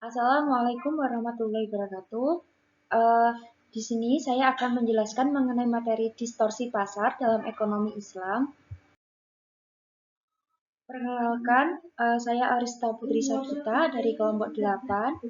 Assalamualaikum warahmatullahi wabarakatuh. Eh, di sini saya akan menjelaskan mengenai materi distorsi pasar dalam ekonomi Islam. Perkenalkan, saya Arista Putri Sagita dari kelompok 8.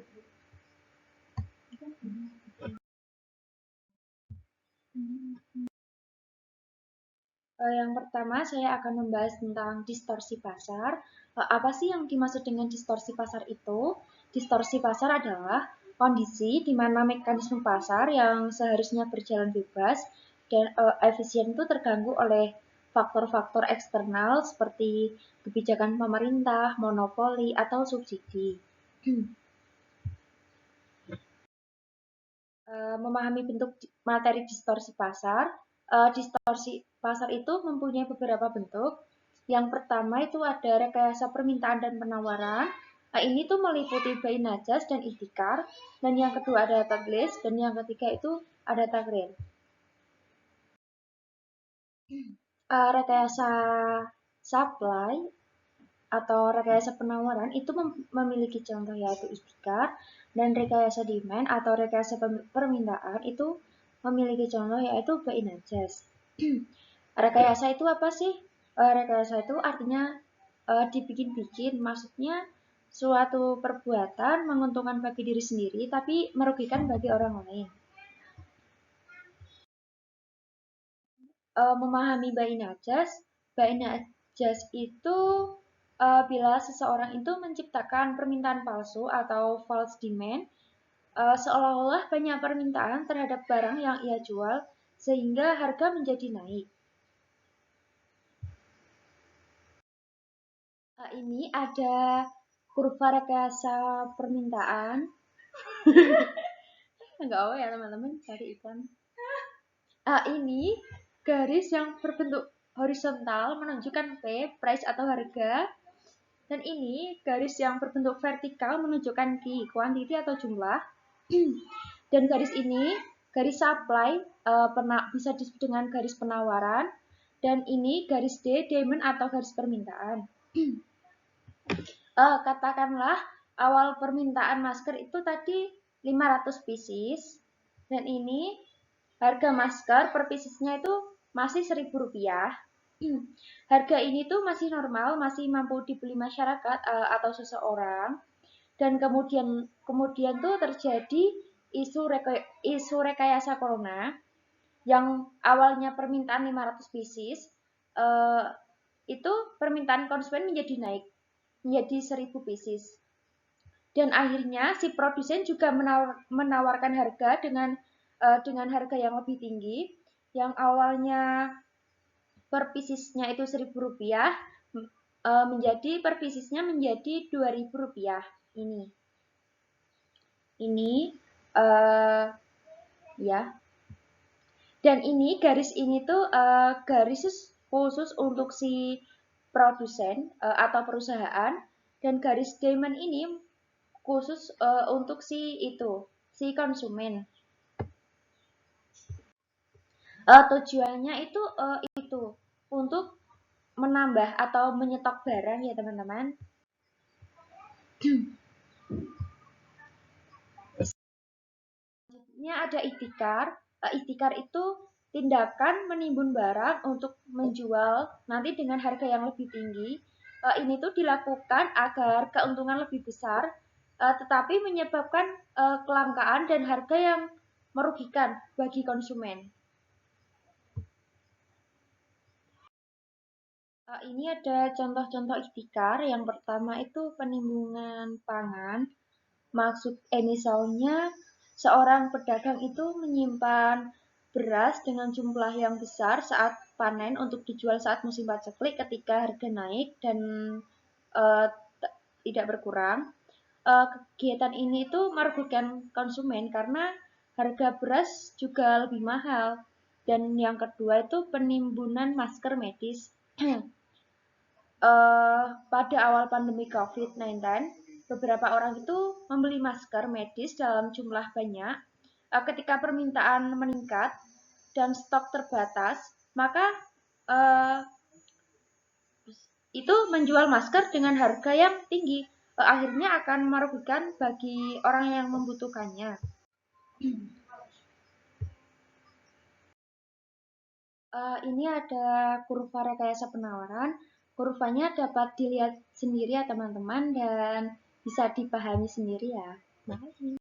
Yang pertama, saya akan membahas tentang distorsi pasar. Apa sih yang dimaksud dengan distorsi pasar itu? Distorsi pasar adalah kondisi di mana mekanisme pasar yang seharusnya berjalan bebas dan efisien itu terganggu oleh faktor-faktor eksternal seperti kebijakan pemerintah, monopoli, atau subsidi. Memahami bentuk materi distorsi pasar. Distorsi pasar itu mempunyai beberapa bentuk. Yang pertama itu ada rekayasa permintaan dan penawaran. Ini tuh meliputi buy najas dan ihtikar. Dan yang kedua ada taglis. Dan yang ketiga itu ada takrir. Rekayasa supply atau rekayasa penawaran itu memiliki contoh yaitu ihtikar, dan rekayasa demand atau rekayasa permintaan itu memiliki contoh yaitu buy najas. Rekayasa itu apa sih? Rekayasa itu artinya dibikin-bikin, maksudnya suatu perbuatan menguntungkan bagi diri sendiri tapi merugikan bagi orang lain. Memahami buy najas itu bila seseorang itu menciptakan permintaan palsu atau false demand, seolah-olah banyak permintaan terhadap barang yang ia jual sehingga harga menjadi naik. Ini ada kurva rekayasa permintaan. Enggak apa ya teman-teman, cari ikan. Ini garis yang berbentuk horizontal menunjukkan price atau harga. Dan ini garis yang berbentuk vertikal menunjukkan quantity atau jumlah. Dan garis ini, garis supply, bisa disebut dengan garis penawaran. Dan ini garis demand atau garis permintaan. Katakanlah awal permintaan masker itu tadi 500 pieces. Dan ini harga masker per piecesnya itu masih Rp1.000. Harga ini tuh masih normal, masih mampu dibeli masyarakat atau seseorang. Dan kemudian tuh terjadi isu rekayasa corona yang awalnya permintaan 500 pieces, itu permintaan konsumen menjadi naik menjadi 1.000 pieces. Dan akhirnya si produsen juga menawarkan harga dengan harga yang lebih tinggi, yang awalnya per piecesnya itu Rp1.000, menjadi per piecesnya menjadi Rp2.000. Ini ya. Dan ini garis ini tuh garis khusus untuk si produsen atau perusahaan, dan garis demand ini khusus untuk si konsumen. Tujuannya itu untuk menambah atau menyetok barang ya teman-teman. Selanjutnya ada ihtikar. Ihtikar itu tindakan menimbun barang untuk menjual nanti dengan harga yang lebih tinggi. Ini tuh dilakukan agar keuntungan lebih besar, tetapi menyebabkan kelangkaan dan harga yang merugikan bagi konsumen. Ini ada contoh-contoh ihtikar. Yang pertama itu penimbunan pangan. Misalnya seorang pedagang itu menyimpan beras dengan jumlah yang besar saat panen untuk dijual saat musim paceklik ketika harga naik dan uh, tidak berkurang. Kegiatan ini itu merugikan konsumen karena harga beras juga lebih mahal. Dan yang kedua itu penimbunan masker medis. Pada awal pandemi COVID-19, beberapa orang itu membeli masker medis dalam jumlah banyak. Ketika permintaan meningkat dan stok terbatas, maka itu menjual masker dengan harga yang tinggi. akhirnya akan merugikan bagi orang yang membutuhkannya. Ini ada kurva rekayasa penawaran. Kurvanya dapat dilihat sendiri ya teman-teman dan bisa dipahami sendiri ya. Makasih.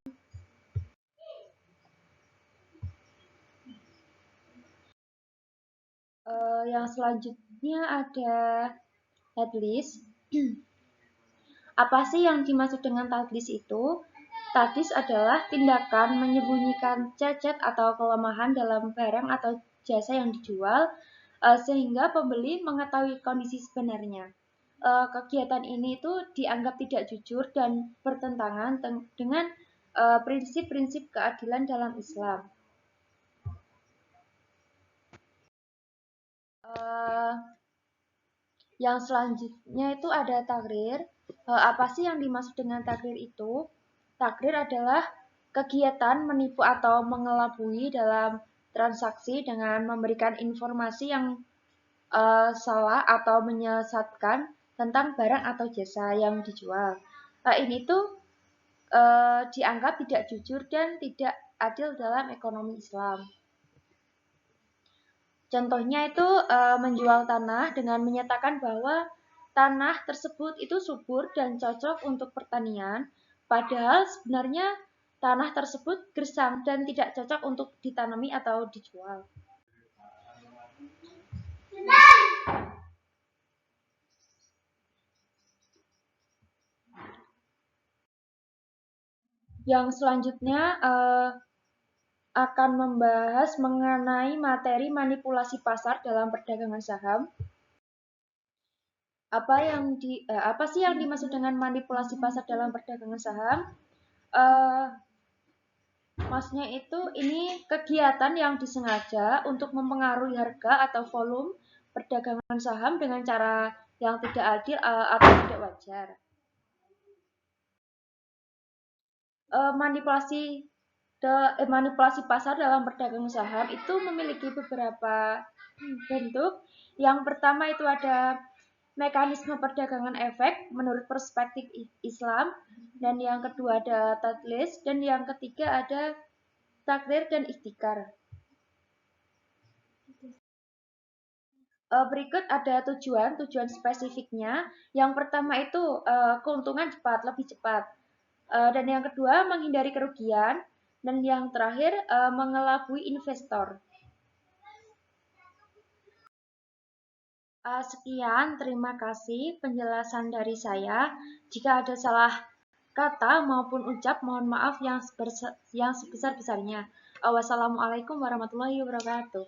Yang selanjutnya ada headlist. Apa sih yang dimaksud dengan taglis itu? Taglis adalah tindakan menyembunyikan cacat atau kelemahan dalam barang atau jasa yang dijual, sehingga pembeli mengetahui kondisi sebenarnya. Kegiatan ini itu dianggap tidak jujur dan bertentangan dengan prinsip-prinsip keadilan dalam Islam. Yang selanjutnya itu ada takrir. Apa sih yang dimaksud dengan takrir itu? Takrir adalah kegiatan menipu atau mengelabui dalam transaksi dengan memberikan informasi yang salah atau menyesatkan tentang barang atau jasa yang dijual. Ini tuh dianggap tidak jujur dan tidak adil dalam ekonomi Islam. Contohnya itu menjual tanah dengan menyatakan bahwa tanah tersebut itu subur dan cocok untuk pertanian, padahal sebenarnya tanah tersebut gersang dan tidak cocok untuk ditanami atau dijual. Yang selanjutnya akan membahas mengenai materi manipulasi pasar dalam perdagangan saham. Apa sih yang dimaksud dengan manipulasi pasar dalam perdagangan saham? Maksudnya itu ini kegiatan yang disengaja untuk mempengaruhi harga atau volume perdagangan saham dengan cara yang tidak adil atau tidak wajar. Manipulasi pasar dalam perdagangan saham itu memiliki beberapa bentuk. Yang pertama itu ada mekanisme perdagangan efek menurut perspektif Islam, dan yang kedua ada tadlis, dan yang ketiga ada takdir dan ikhtikar. Berikut ada tujuan spesifiknya. Yang pertama itu keuntungan cepat, lebih cepat. Dan yang kedua menghindari kerugian. Dan yang terakhir mengelabui investor. Sekian, terima kasih penjelasan dari saya. Jika ada salah kata maupun ucap, mohon maaf yang sebesar-besarnya. Wassalamualaikum warahmatullahi wabarakatuh.